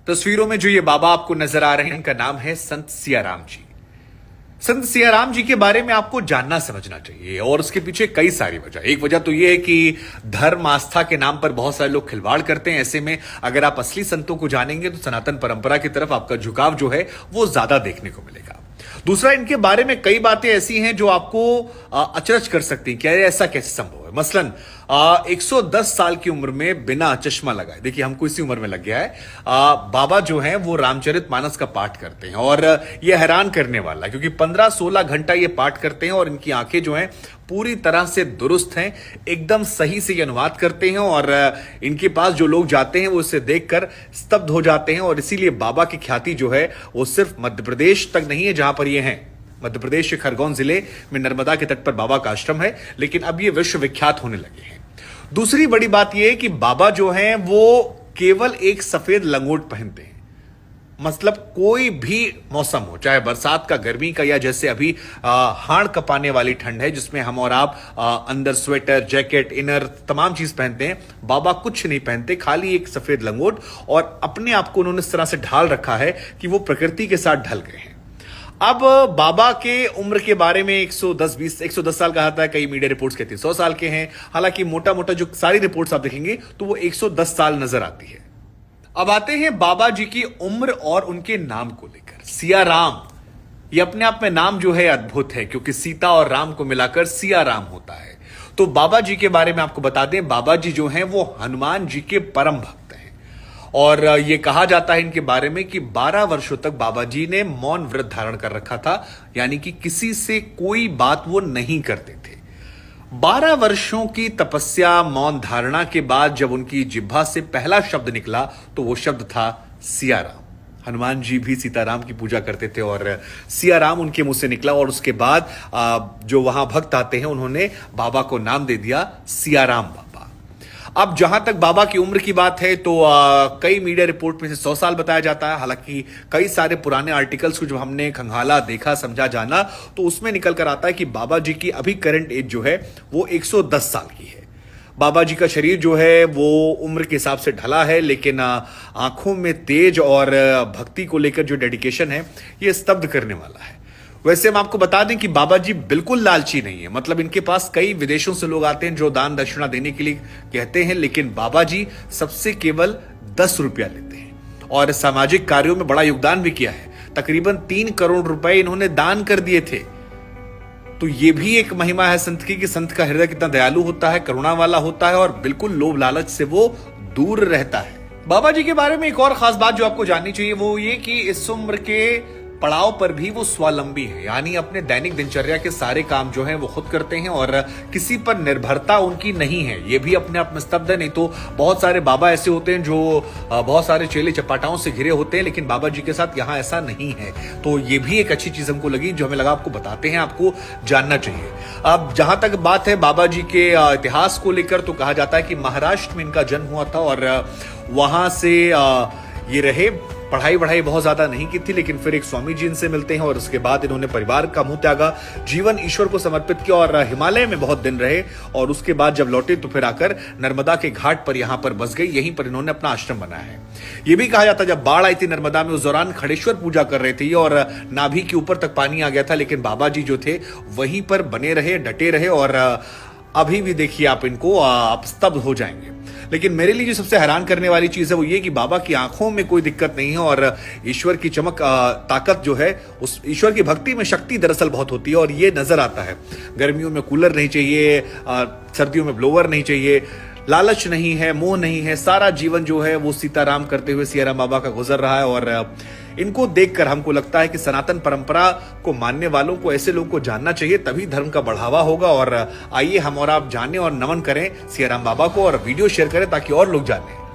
तस्वीरों में जो ये बाबा आपको नजर आ रहे हैं, इनका नाम है संत सियाराम जी। संत सियाराम जी के बारे में आपको जानना समझना चाहिए और उसके पीछे कई सारी वजह। एक वजह तो यह है कि धर्म आस्था के नाम पर बहुत सारे लोग खिलवाड़ करते हैं। ऐसे में अगर आप असली संतों को जानेंगे तो सनातन परंपरा की तरफ आपका झुकाव जो है वो ज्यादा देखने को मिलेगा। दूसरा, इनके बारे में कई बातें ऐसी हैं जो आपको अचरज कर सकती हैं। क्या ऐसा कैसे संभव है? मसलन 110 साल की उम्र में बिना चश्मा लगाए, देखिए हमको इसी उम्र में लग गया है, बाबा जो हैं वो रामचरितमानस का पाठ करते हैं। और ये हैरान करने वाला है क्योंकि 15-16 घंटा ये पाठ करते हैं और इनकी आंखें जो हैं पूरी तरह से दुरुस्त हैं, एकदम सही से ये अनुवाद करते हैं। और इनके पास जो लोग जाते हैं वो इसे देखकर स्तब्ध हो जाते हैं। और इसीलिए बाबा की ख्याति जो है वो सिर्फ मध्य प्रदेश तक नहीं है जहां पर ये हैं। मध्य प्रदेश के खरगोन जिले में नर्मदा के तट पर बाबा का आश्रम है, लेकिन अब ये विश्व विख्यात होने लगे हैं। दूसरी बड़ी बात यह है कि बाबा जो हैं वो केवल एक सफेद लंगोट पहनते हैं। मतलब कोई भी मौसम हो, चाहे बरसात का, गर्मी का, या जैसे अभी हाड़ कपाने वाली ठंड है जिसमें हम और आप अंदर स्वेटर, जैकेट, इनर तमाम चीज पहनते हैं, बाबा कुछ नहीं पहनते, खाली एक सफेद लंगोट। और अपने आप को उन्होंने इस तरह से ढाल रखा है कि वो प्रकृति के साथ ढल गए हैं। अब बाबा के उम्र के बारे में 110 साल कहा था, कई मीडिया रिपोर्ट्स कहती है 100 साल के हैं। हालांकि मोटा मोटा जो सारी रिपोर्ट्स आप देखेंगे तो वो 110 साल नजर आती है। अब आते हैं बाबा जी की उम्र और उनके नाम को लेकर। सियाराम, ये अपने आप में नाम जो है अद्भुत है क्योंकि सीता और राम को मिलाकर सियाराम होता है। तो बाबा जी के बारे में आपको बता दें, बाबा जी जो हैं वो हनुमान जी के परम भक्त हैं। और ये कहा जाता है इनके बारे में कि 12 वर्षों तक बाबा जी ने मौन व्रत धारण कर रखा था, यानी कि किसी से कोई बात वो नहीं करते थे। 12 वर्षों की तपस्या, मौन धारणा के बाद जब उनकी जिह्वा से पहला शब्द निकला तो वो शब्द था सियाराम। हनुमान जी भी सीताराम की पूजा करते थे और सियाराम उनके मुंह से निकला। और उसके बाद जो वहां भक्त आते हैं उन्होंने बाबा को नाम दे दिया सियाराम बाबा। अब जहां तक बाबा की उम्र की बात है तो कई मीडिया रिपोर्ट में से 100 साल बताया जाता है। हालांकि कई सारे पुराने आर्टिकल्स को जब हमने खंगाला, देखा, समझा, जाना तो उसमें निकल कर आता है कि बाबा जी की अभी करंट एज जो है वो 110 साल की है। बाबा जी का शरीर जो है वो उम्र के हिसाब से ढला है, लेकिन आंखों में तेज और भक्ति को लेकर जो डेडिकेशन है ये स्तब्ध करने वाला है। वैसे हम आपको बता दें कि बाबा जी बिल्कुल लालची नहीं है। मतलब इनके पास कई विदेशों से लोग आते हैं जो दान दक्षिणा देने के लिए कहते हैं, लेकिन बाबा जी सबसे केवल 10 रुपया लेते हैं और सामाजिक कार्यों में बड़ा योगदान भी किया है। तकरीबन 3 करोड़ रुपए इन्होंने दान कर दिए थे। तो ये भी एक महिमा है संत की कि संत का हृदय कितना दयालु होता है, करुणा वाला होता है और बिल्कुल लोभ लालच से वो दूर रहता है। बाबा जी के बारे में एक और खास बात जो आपको जाननी चाहिए वो ये कि इस उम्र के पड़ाव पर भी वो स्वावलंबी है, यानी अपने दैनिक दिनचर्या के सारे काम जो हैं वो खुद करते हैं और किसी पर निर्भरता उनकी नहीं है। ये भी अपने आप में स्तब्ध है। नहीं तो बहुत सारे बाबा ऐसे होते हैं जो बहुत सारे चेले चपाटाओं से घिरे होते हैं, लेकिन बाबा जी के साथ यहाँ ऐसा नहीं है। तो ये भी एक अच्छी चीज हमको लगी जो हमें लगा आपको बताते हैं, आपको जानना चाहिए। अब जहां तक बात है बाबा जी के इतिहास को लेकर तो कहा जाता है कि महाराष्ट्र में इनका जन्म हुआ था और वहां से ये रहे। पढ़ाई वढ़ाई बहुत ज्यादा नहीं की थी, लेकिन फिर एक स्वामी जी इनसे मिलते हैं और उसके बाद इन्होंने परिवार का मुंह त्यागा, जीवन ईश्वर को समर्पित किया और हिमालय में बहुत दिन रहे। और उसके बाद जब लौटे तो फिर आकर नर्मदा के घाट पर यहां पर बस गए। यहीं पर इन्होंने अपना आश्रम बनाया है। यह भी कहा जाता है जब बाढ़ आई थी नर्मदा में, उस दौरान खड़ेश्वर पूजा कर रहे थे और नाभि के ऊपर तक पानी आ गया था, लेकिन बाबा जी जो थे वहीं पर बने रहे, डटे रहे। और अभी भी देखिए आप इनको, आप स्तब्ध हो जाएंगे। लेकिन मेरे लिए जो सबसे हैरान करने वाली चीज है वो ये कि बाबा की आंखों में कोई दिक्कत नहीं है और ईश्वर की चमक, ताकत जो है, उस ईश्वर की भक्ति में शक्ति दरअसल बहुत होती है और ये नजर आता है। गर्मियों में कूलर नहीं चाहिए, सर्दियों में ब्लोवर नहीं चाहिए, लालच नहीं है, मोह नहीं है। सारा जीवन जो है वो सीताराम करते हुए सियाराम बाबा का गुजर रहा है। और इनको देखकर हमको लगता है कि सनातन परंपरा को मानने वालों को, ऐसे लोगों को जानना चाहिए, तभी धर्म का बढ़ावा होगा। और आइए हम और आप जानें और नमन करें सियाराम बाबा को और वीडियो शेयर करें ताकि और लोग जानें।